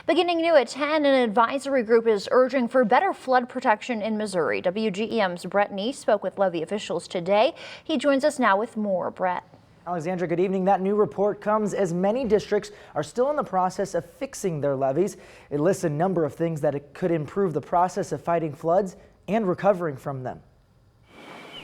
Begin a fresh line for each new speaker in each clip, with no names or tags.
Beginning new at 10, an advisory group is urging for better flood protection in Missouri. WGEM's Brett Neese spoke with Levee officials today. He joins us now with more. Brett.
Alexandra, good evening. That new report comes as many districts are still in the process of fixing their levees. It lists a number of things that could improve the process of fighting floods and recovering from them.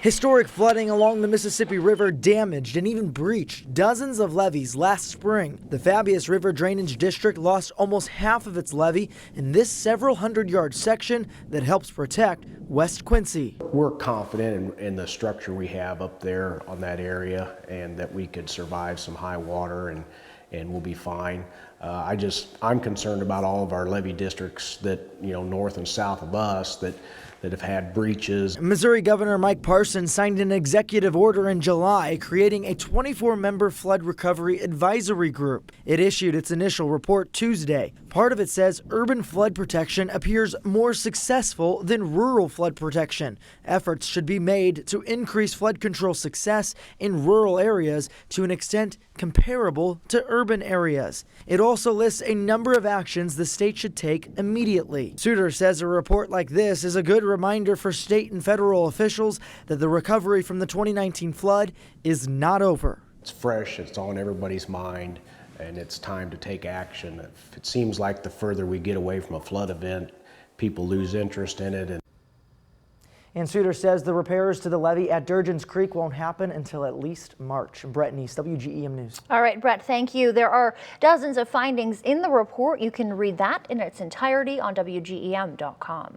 Historic flooding along the Mississippi River damaged and even breached dozens of levees last spring. The Fabius River Drainage District lost almost half of its levee in this several hundred-yard section that helps protect West Quincy.
We're confident in the structure we have up there on that area and that we could survive some high water and we'll be fine. I'm concerned about all of our levee districts that, north and south of us that have had breaches.
Missouri Governor Mike Parson signed an executive order in July creating a 24-member flood recovery advisory group. It issued its initial report Tuesday. Part of it says urban flood protection appears more successful than rural flood protection. Efforts should be made to increase flood control success in rural areas to an extent comparable to urban areas. It also lists a number of actions the state should take immediately. Suter says a report like this is a good reminder for state and federal officials that the recovery from the 2019 flood is not over.
It's fresh, it's on everybody's mind, and it's time to take action. It seems like the further we get away from a flood event, people lose interest in it.
And Suter says the repairs to the levee at Durgeon's Creek won't happen until at least March. Brett Neese, WGEM News.
All right, Brett, thank you. There are dozens of findings in the report. You can read that in its entirety on WGEM.com.